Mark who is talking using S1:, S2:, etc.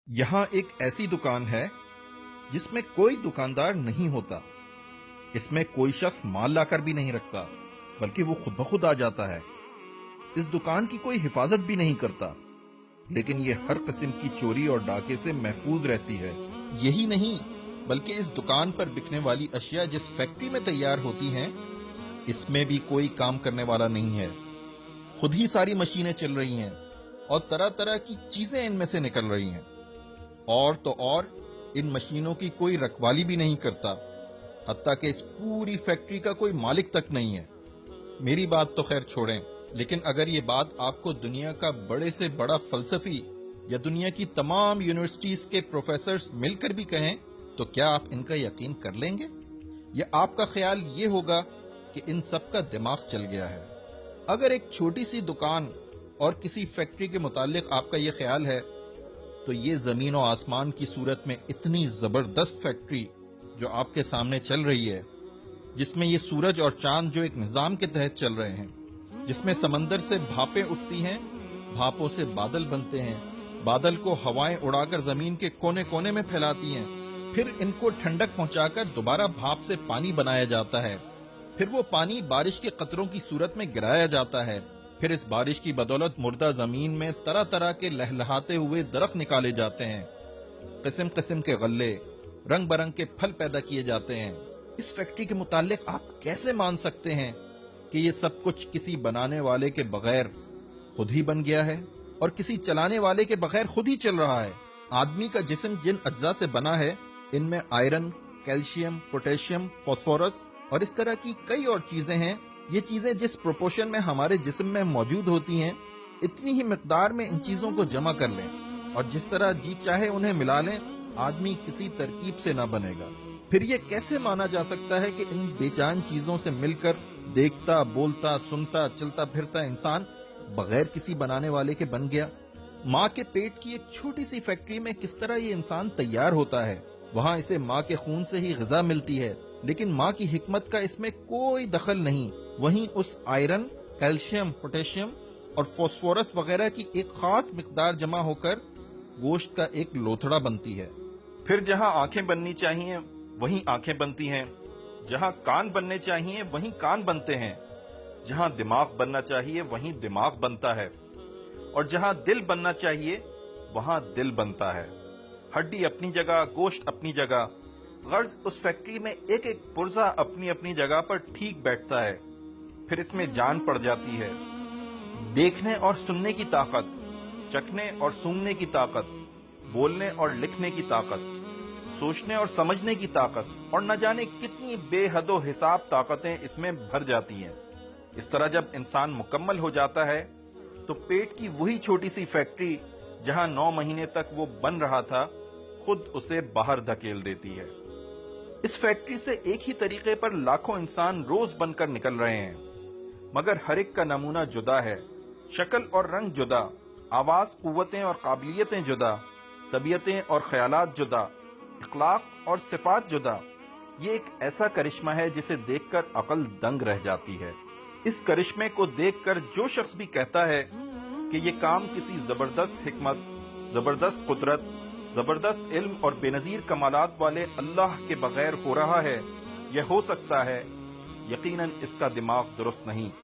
S1: یہاں ایک ایسی دکان ہے جس میں کوئی دکاندار نہیں ہوتا. اس میں کوئی شخص مال لا کر بھی نہیں رکھتا بلکہ وہ خود بخود آ جاتا ہے. اس دکان کی کوئی حفاظت بھی نہیں کرتا لیکن یہ ہر قسم کی چوری اور ڈاکے سے محفوظ رہتی ہے. یہی نہیں بلکہ اس دکان پر بکنے والی اشیاء جس فیکٹری میں تیار ہوتی ہیں اس میں بھی کوئی کام کرنے والا نہیں ہے. خود ہی ساری مشینیں چل رہی ہیں اور طرح طرح کی چیزیں ان میں سے نکل رہی ہیں. اور تو اور ان مشینوں کی کوئی رکھوالی بھی نہیں کرتا، حتیٰ کہ اس پوری فیکٹری کا کوئی مالک تک نہیں ہے. میری بات تو خیر چھوڑیں، لیکن اگر یہ بات آپ کو دنیا کا بڑے سے بڑا فلسفی یا دنیا کی تمام یونیورسٹیز کے پروفیسرز مل کر بھی کہیں تو کیا آپ ان کا یقین کر لیں گے؟ یا آپ کا خیال یہ ہوگا کہ ان سب کا دماغ چل گیا ہے؟ اگر ایک چھوٹی سی دکان اور کسی فیکٹری کے متعلق آپ کا یہ خیال ہے تو یہ زمین و آسمان کی صورت میں اتنی زبردست فیکٹری جو آپ کے سامنے چل رہی ہے، جس میں یہ سورج اور چاند جو ایک نظام کے تحت چل رہے ہیں، جس میں سمندر سے بھاپیں اٹھتی ہیں، بھاپوں سے بادل بنتے ہیں، بادل کو ہوائیں اڑا کر زمین کے کونے کونے میں پھیلاتی ہیں، پھر ان کو ٹھنڈک پہنچا کر دوبارہ بھاپ سے پانی بنایا جاتا ہے، پھر وہ پانی بارش کے قطروں کی صورت میں گرایا جاتا ہے، پھر اس بارش کی بدولت مردہ زمین میں طرح طرح کے لہلہاتے ہوئے درخت نکالے جاتے ہیں، قسم قسم کے غلے، رنگ برنگ کے پھل پیدا کیے جاتے ہیں. اس فیکٹری کے متعلق آپ کیسے مان سکتے ہیں کہ یہ سب کچھ کسی بنانے والے کے بغیر خود ہی بن گیا ہے اور کسی چلانے والے کے بغیر خود ہی چل رہا ہے؟ آدمی کا جسم جن اجزاء سے بنا ہے ان میں آئرن، کیلشیم، پوٹیشیم، فاسفورس اور اس طرح کی کئی اور چیزیں ہیں. یہ چیزیں جس پروپورشن میں ہمارے جسم میں موجود ہوتی ہیں اتنی ہی مقدار میں ان چیزوں کو جمع کر لیں اور جس طرح جی چاہے انہیں ملا لیں، آدمی کسی ترکیب سے نہ بنے گا. پھر یہ کیسے مانا جا سکتا ہے کہ ان بے جان چیزوں سے مل کر دیکھتا، بولتا، سنتا، چلتا پھرتا انسان بغیر کسی بنانے والے کے بن گیا؟ ماں کے پیٹ کی ایک چھوٹی سی فیکٹری میں کس طرح یہ انسان تیار ہوتا ہے؟ وہاں اسے ماں کے خون سے ہی غذا ملتی ہے، لیکن ماں کی حکمت کا اس میں کوئی دخل نہیں. وہیں اس آئرن، کیلشیم، پوٹیشیم اور فاسفورس وغیرہ کی ایک خاص مقدار جمع ہو کر گوشت کا ایک لوتھڑا بنتی ہے. پھر جہاں آنکھیں بننی چاہیے وہیں آنکھیں بنتی ہیں، جہاں کان بننے چاہیے وہیں کان بنتے ہیں، جہاں دماغ بننا چاہیے وہیں دماغ بنتا ہے، اور جہاں دل بننا چاہیے وہاں دل بنتا ہے. ہڈی اپنی جگہ، گوشت اپنی جگہ، غرض اس فیکٹری میں ایک ایک پرزہ اپنی اپنی جگہ پر ٹھیک بیٹھتا ہے. پھر اس میں جان پڑ جاتی ہے، دیکھنے اور سننے کی طاقت، چکھنے اور سونگھنے کی طاقت، بولنے اور لکھنے کی طاقت، سوچنے اور سمجھنے کی طاقت، اور نہ جانے کتنی بے حد و حساب طاقتیں اس میں بھر جاتی ہیں. اس طرح جب انسان مکمل ہو جاتا ہے تو پیٹ کی وہی چھوٹی سی فیکٹری جہاں 9 مہینے تک وہ بن رہا تھا خود اسے باہر دھکیل دیتی ہے. اس فیکٹری سے ایک ہی طریقے پر لاکھوں انسان روز بن کر نکل رہے ہیں، مگر ہر ایک کا نمونہ جدا ہے، شکل اور رنگ جدا، آواز، قوتیں اور قابلیتیں جدا، طبیعتیں اور خیالات جدا، اخلاق اور صفات جدا. یہ ایک ایسا کرشمہ ہے جسے دیکھ کر عقل دنگ رہ جاتی ہے. اس کرشمے کو دیکھ کر جو شخص بھی کہتا ہے کہ یہ کام کسی زبردست حکمت، زبردست قدرت، زبردست علم اور بے نظیر کمالات والے اللہ کے بغیر ہو رہا ہے، یہ ہو سکتا ہے، یقیناً اس کا دماغ درست نہیں.